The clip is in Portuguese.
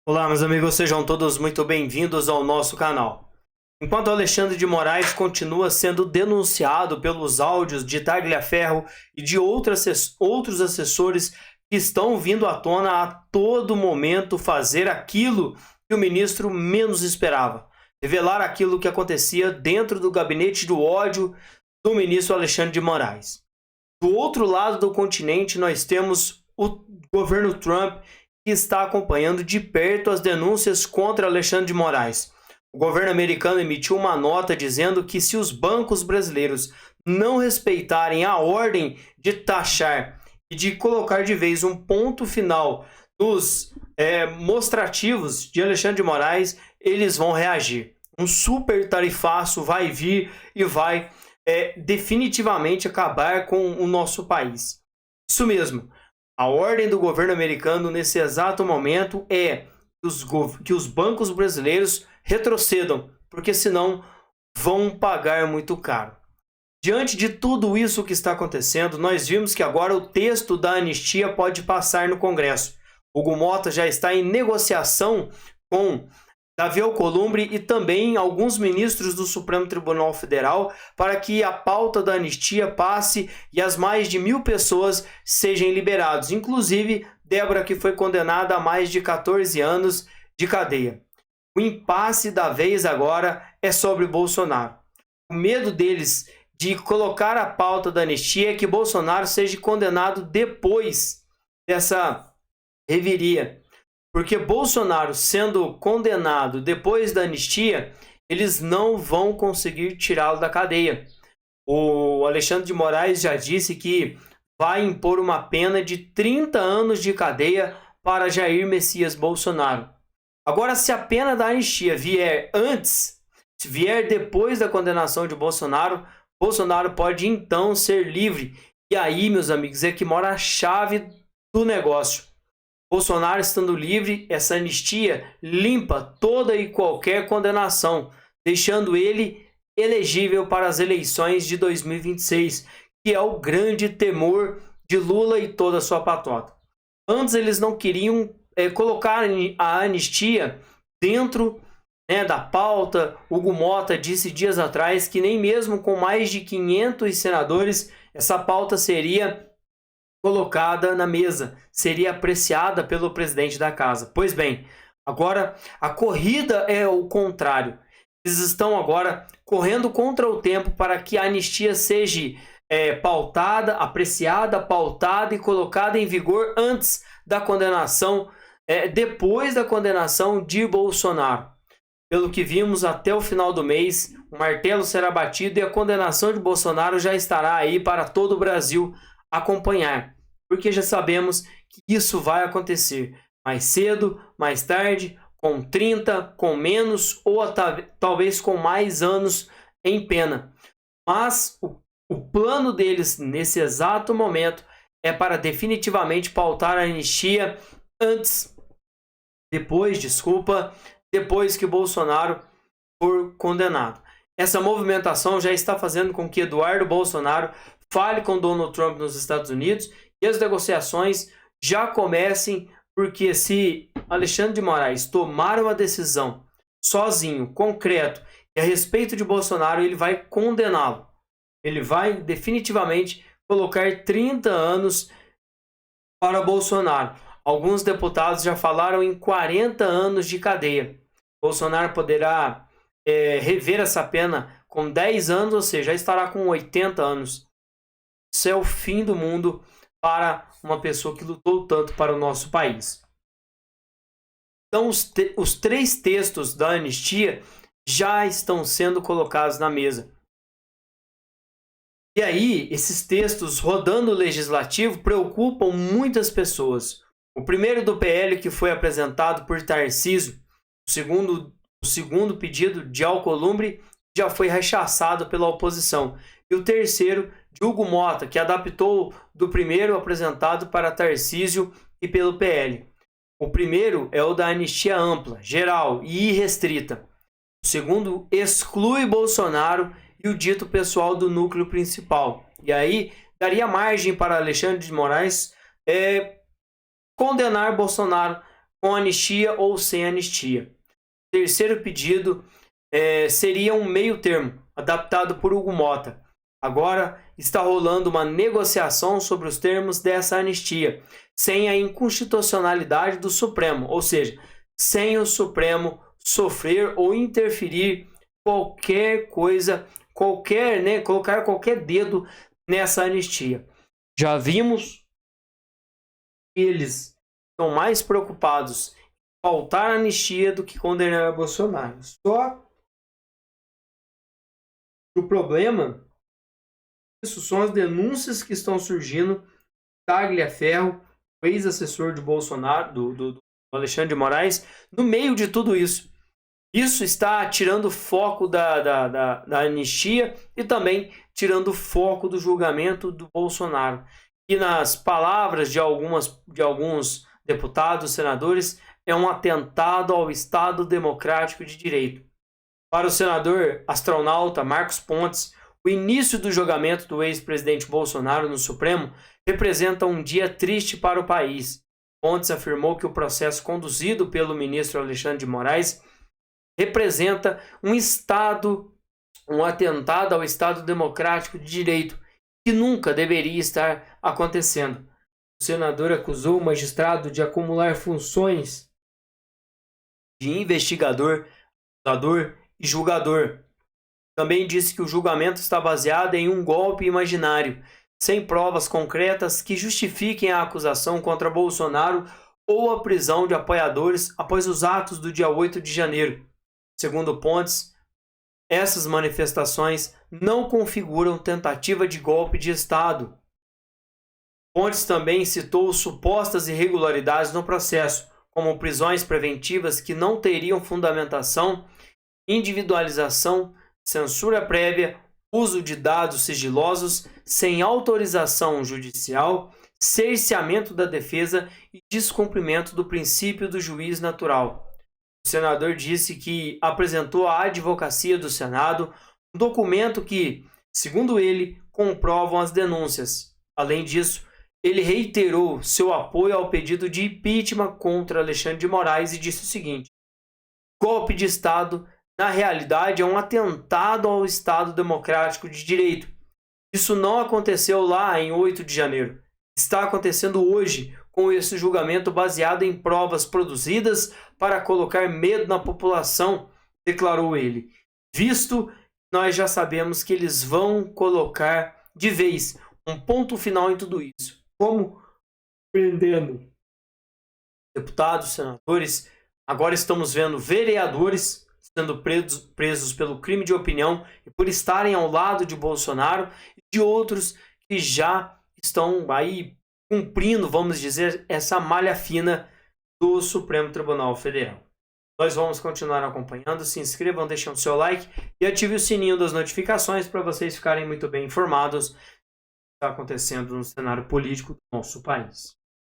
Olá, meus amigos, sejam todos muito bem-vindos ao nosso canal. Enquanto Alexandre de Moraes continua sendo denunciado pelos áudios de Tagliaferro e de outros assessores que estão vindo à tona a todo momento fazer aquilo que o ministro menos esperava, revelar aquilo que acontecia dentro do gabinete do ódio do ministro Alexandre de Moraes. Do outro lado do continente, nós temos o governo Trump, que está acompanhando de perto as denúncias contra Alexandre de Moraes. O governo americano emitiu uma nota dizendo que se os bancos brasileiros não respeitarem a ordem de taxar e de colocar de vez um ponto final nos mostrativos de Alexandre de Moraes, eles vão reagir. Um super tarifaço vai vir e vai definitivamente acabar com o nosso país. Isso mesmo. A ordem do governo americano nesse exato momento é que os bancos brasileiros retrocedam, porque senão vão pagar muito caro. Diante de tudo isso que está acontecendo, nós vimos que agora o texto da anistia pode passar no Congresso. Hugo Mota já está em negociação com Davi Alcolumbre e também alguns ministros do Supremo Tribunal Federal para que a pauta da anistia passe e as mais de 1.000 pessoas sejam liberadas, inclusive Débora, que foi condenada a mais de 14 anos de cadeia. O impasse da vez agora é sobre Bolsonaro. O medo deles de colocar a pauta da anistia é que Bolsonaro seja condenado depois dessa reviria. Porque Bolsonaro sendo condenado depois da anistia, eles não vão conseguir tirá-lo da cadeia. O Alexandre de Moraes já disse que vai impor uma pena de 30 anos de cadeia para Jair Messias Bolsonaro. Agora, se a pena da anistia vier antes, se vier depois da condenação de Bolsonaro, Bolsonaro pode então ser livre. E aí, meus amigos, é que mora a chave do negócio. Bolsonaro estando livre, essa anistia limpa toda e qualquer condenação, deixando ele elegível para as eleições de 2026, que é o grande temor de Lula e toda a sua patota. Antes eles não queriam colocar a anistia dentro da pauta. Hugo Mota disse dias atrás que nem mesmo com mais de 500 senadores essa pauta seria colocada na mesa, seria apreciada pelo presidente da casa. Pois bem, agora a corrida é o contrário. Eles estão agora correndo contra o tempo para que a anistia seja pautada, apreciada, pautada e colocada em vigor antes da condenação, depois da condenação de Bolsonaro. Pelo que vimos, até o final do mês, o martelo será batido e a condenação de Bolsonaro já estará aí para todo o Brasil acompanhar. Porque já sabemos que isso vai acontecer mais cedo, mais tarde, com 30, com menos ou talvez com mais anos em pena. Mas o plano deles nesse exato momento é para definitivamente pautar a anistia depois que Bolsonaro for condenado. Essa movimentação já está fazendo com que Eduardo Bolsonaro fale com Donald Trump nos Estados Unidos e as negociações já comecem, porque se Alexandre de Moraes tomar uma decisão sozinho, concreto, e a respeito de Bolsonaro, ele vai condená-lo. Ele vai definitivamente colocar 30 anos para Bolsonaro. Alguns deputados já falaram em 40 anos de cadeia. Bolsonaro poderá rever essa pena com 10 anos, ou seja, já estará com 80 anos. Isso é o fim do mundo para uma pessoa que lutou tanto para o nosso país. Então, os 3 textos da anistia já estão sendo colocados na mesa. E aí, esses textos rodando o legislativo preocupam muitas pessoas. O primeiro do PL, que foi apresentado por Tarcísio, o segundo pedido de Alcolumbre, já foi rechaçado pela oposição. E o terceiro, de Hugo Mota, que adaptou do primeiro apresentado para Tarcísio e pelo PL. O primeiro é o da anistia ampla, geral e irrestrita. O segundo exclui Bolsonaro e o dito pessoal do núcleo principal. E aí daria margem para Alexandre de Moraes condenar Bolsonaro com anistia ou sem anistia. O terceiro pedido seria um meio termo, adaptado por Hugo Mota. Agora está rolando uma negociação sobre os termos dessa anistia, sem a inconstitucionalidade do Supremo, ou seja, sem o Supremo sofrer ou interferir qualquer coisa, colocar qualquer dedo nessa anistia. Já vimos que eles estão mais preocupados em faltar anistia do que condenar Bolsonaro. Só que o problema, isso são as denúncias que estão surgindo. Tagliaferro, ex-assessor de Bolsonaro, do Alexandre de Moraes, no meio de tudo isso. Isso está tirando o foco da anistia e também tirando o foco do julgamento do Bolsonaro. E nas palavras de alguns deputados, senadores, é um atentado ao Estado Democrático de Direito. Para o senador astronauta Marcos Pontes, o início do julgamento do ex-presidente Bolsonaro no Supremo representa um dia triste para o país. Pontes afirmou que o processo conduzido pelo ministro Alexandre de Moraes representa um atentado ao Estado Democrático de Direito, que nunca deveria estar acontecendo. O senador acusou o magistrado de acumular funções de investigador, acusador e julgador. Também disse que o julgamento está baseado em um golpe imaginário, sem provas concretas que justifiquem a acusação contra Bolsonaro ou a prisão de apoiadores após os atos do dia 8 de janeiro. Segundo Pontes, essas manifestações não configuram tentativa de golpe de Estado. Pontes também citou supostas irregularidades no processo, como prisões preventivas que não teriam fundamentação, individualização, censura prévia, uso de dados sigilosos sem autorização judicial, cerceamento da defesa e descumprimento do princípio do juiz natural. O senador disse que apresentou à Advocacia do Senado um documento que, segundo ele, comprovam as denúncias. Além disso, ele reiterou seu apoio ao pedido de impeachment contra Alexandre de Moraes e disse o seguinte: golpe de Estado, na realidade, é um atentado ao Estado Democrático de Direito. Isso não aconteceu lá em 8 de janeiro. Está acontecendo hoje, com esse julgamento baseado em provas produzidas para colocar medo na população, declarou ele. Visto, nós já sabemos que eles vão colocar de vez um ponto final em tudo isso. Como prendendo deputados, senadores, agora estamos vendo vereadores sendo presos pelo crime de opinião e por estarem ao lado de Bolsonaro e de outros que já estão aí cumprindo, vamos dizer, essa malha fina do Supremo Tribunal Federal. Nós vamos continuar acompanhando. Se inscrevam, deixem o seu like e ative o sininho das notificações para vocês ficarem muito bem informados do que está acontecendo no cenário político do nosso país.